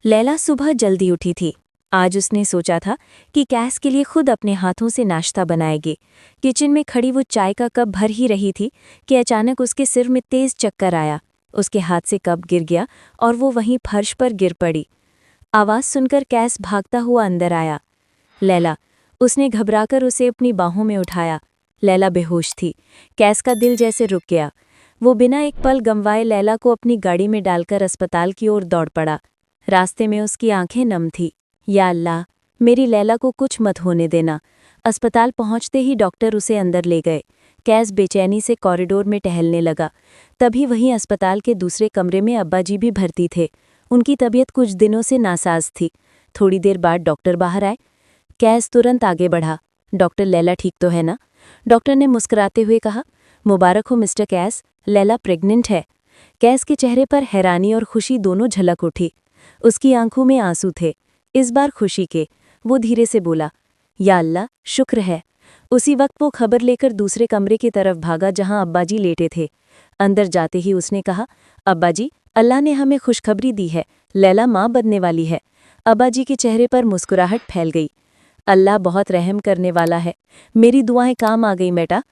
लैला सुबह जल्दी उठी थी। आज उसने सोचा था कि कैस के लिए खुद अपने हाथों से नाश्ता बनाएगी। किचन में खड़ी वो चाय का कप भर ही रही थी कि अचानक उसके सिर में तेज चक्कर आया। उसके हाथ से कप गिर गया और वो वहीं फर्श पर गिर पड़ी। आवाज़ सुनकर कैस भागता हुआ अंदर आया। लैला, उसने घबराकर उसे अपनी बाहों में उठाया। लैला बेहोश थी। कैस का दिल जैसे रुक गया। वो बिना एक पल गंवाए लैला को अपनी गाड़ी में डालकर अस्पताल की ओर दौड़ पड़ा। रास्ते में उसकी आंखें नम थी। या अल्लाह, मेरी लैला को कुछ मत होने देना। अस्पताल पहुंचते ही डॉक्टर उसे अंदर ले गए। कैस बेचैनी से कॉरिडोर में टहलने लगा। तभी वहीं अस्पताल के दूसरे कमरे में अब्बाजी भी भर्ती थे। उनकी तबीयत कुछ दिनों से नासाज थी। थोड़ी देर बाद डॉक्टर बाहर आए। कैस तुरंत आगे बढ़ा। डॉक्टर, लैला ठीक तो है ना? डॉक्टर ने मुस्कुराते हुए कहा। मुबारक हो मिस्टर कैस, लैला प्रेग्नेंट है। कैस के चेहरे पर हैरानी और खुशी दोनों झलक उठी। उसकी आंखों में आंसू थे, इस बार खुशी के। वो धीरे से बोला, या अल्लाह, शुक्र है। उसी वक्त वो खबर लेकर दूसरे कमरे की तरफ भागा जहां अब्बाजी लेटे थे। अंदर जाते ही उसने कहा, अब्बाजी, अल्लाह ने हमें खुशखबरी दी है, लैला माँ बनने वाली है। अब्बाजी के चेहरे पर मुस्कुराहट फैल गई। अल्लाह बहुत रहम करने वाला है, मेरी दुआएं काम आ गई बेटा।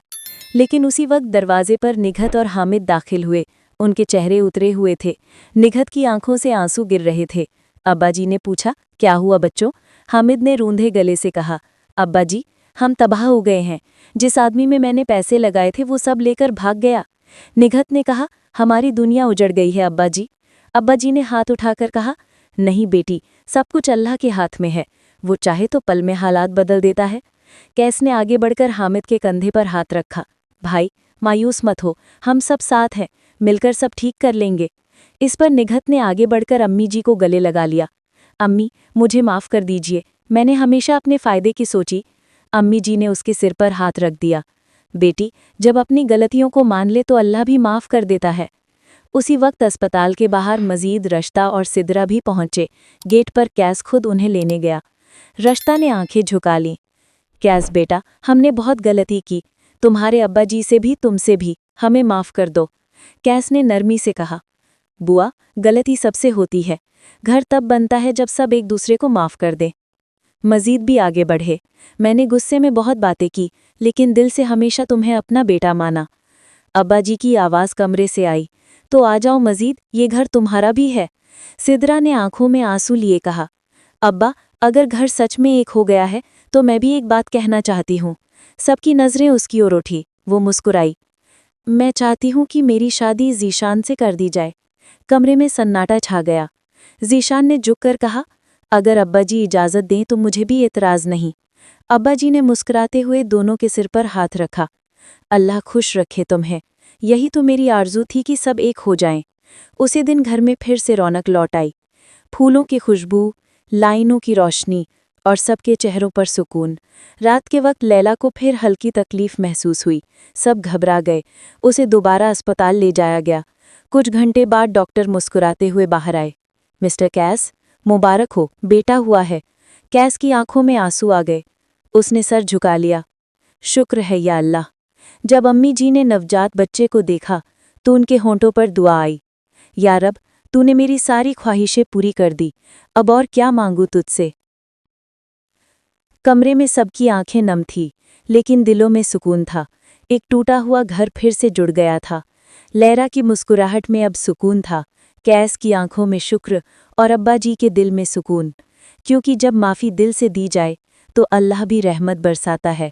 लेकिन उसी वक्त दरवाजे पर निघत और हामिद दाखिल हुए। उनके चेहरे उतरे हुए थे। निघत की आंखों से आंसू गिर रहे थे। अब्बाजी ने पूछा, क्या हुआ बच्चों? हामिद ने रूंधे गले से कहा, अब्बाजी, हम तबाह हो गए हैं। जिस आदमी में मैंने पैसे लगाए थे वो सब लेकर भाग गया। निघत ने कहा, हमारी दुनिया उजड़ गई है अब्बाजी। अब्बाजी ने हाथ उठाकर कहा, नहीं बेटी, सब कुछ अल्लाह के हाथ में है। वो चाहे तो पल में हालात बदल देता है। कैस ने आगे बढ़कर हामिद के कंधे पर हाथ रखा। भाई, मायूस मत हो, हम सब साथ हैं, मिलकर सब ठीक कर लेंगे। इस पर निघत ने आगे बढ़कर अम्मी जी को गले लगा लिया। अम्मी, मुझे माफ़ कर दीजिए, मैंने हमेशा अपने फ़ायदे की सोची। अम्मी जी ने उसके सिर पर हाथ रख दिया। बेटी, जब अपनी गलतियों को मान ले तो अल्लाह भी माफ़ कर देता है। उसी वक्त अस्पताल के बाहर मजीद रश्ता और सिदरा भी पहुंचे। गेट पर कैस खुद उन्हें लेने गया। रश्ता ने आंखें झुका लीं। कैस बेटा, हमने बहुत गलती की, तुम्हारे अब्बा जी से भी तुमसे भी, हमें माफ़ कर दो। कैस ने नरमी से कहा, बुआ, गलती सबसे होती है। घर तब बनता है जब सब एक दूसरे को माफ़ कर दें। मजीद भी आगे बढ़े। मैंने गुस्से में बहुत बातें की, लेकिन दिल से हमेशा तुम्हें अपना बेटा माना। अब्बा जी की आवाज़ कमरे से आई, तो आ जाओ मजीद, ये घर तुम्हारा भी है। सिदरा ने आंखों में आंसू लिए कहा, अब्बा, अगर घर सच में एक हो गया है तो मैं भी एक बात कहना चाहती हूँ। सबकी नज़रें उसकी ओर उठी। वो मुस्कुराई। मैं चाहती हूँ कि मेरी शादी ज़ीशान से कर दी जाए। कमरे में सन्नाटा छा गया। ज़ीशान ने झुककर कहा, अगर अब्बा जी इजाज़त दें तो मुझे भी एतराज़ नहीं। अब्बा जी ने मुस्कुराते हुए दोनों के सिर पर हाथ रखा। अल्लाह खुश रखे तुम्हें। यही तो मेरी आरज़ू थी कि सब एक हो जाएं। उसी दिन घर में फिर से रौनक लौट आई। फूलों की खुशबू, लाइनों की रोशनी और सबके चेहरों पर सुकून। रात के वक्त लैला को फिर हल्की तकलीफ महसूस हुई। सब घबरा गए। उसे दोबारा अस्पताल ले जाया गया। कुछ घंटे बाद डॉक्टर मुस्कुराते हुए बाहर आए। मिस्टर कैस, मुबारक हो, बेटा हुआ है। कैस की आंखों में आंसू आ गए। उसने सर झुका लिया। शुक्र है या अल्लाह। जब अम्मी जी ने नवजात बच्चे को देखा तो उनके होंठों पर दुआ आई। या रब, तूने मेरी सारी ख्वाहिशें पूरी कर दी, अब और क्या मांगू तुझसे। कमरे में सबकी आंखें नम थी, लेकिन दिलों में सुकून था। एक टूटा हुआ घर फिर से जुड़ गया था। लैला की मुस्कुराहट में अब सुकून था, कैस की आंखों में शुक्र और अब्बा जी के दिल में सुकून। क्योंकि जब माफ़ी दिल से दी जाए तो अल्लाह भी रहमत बरसाता है।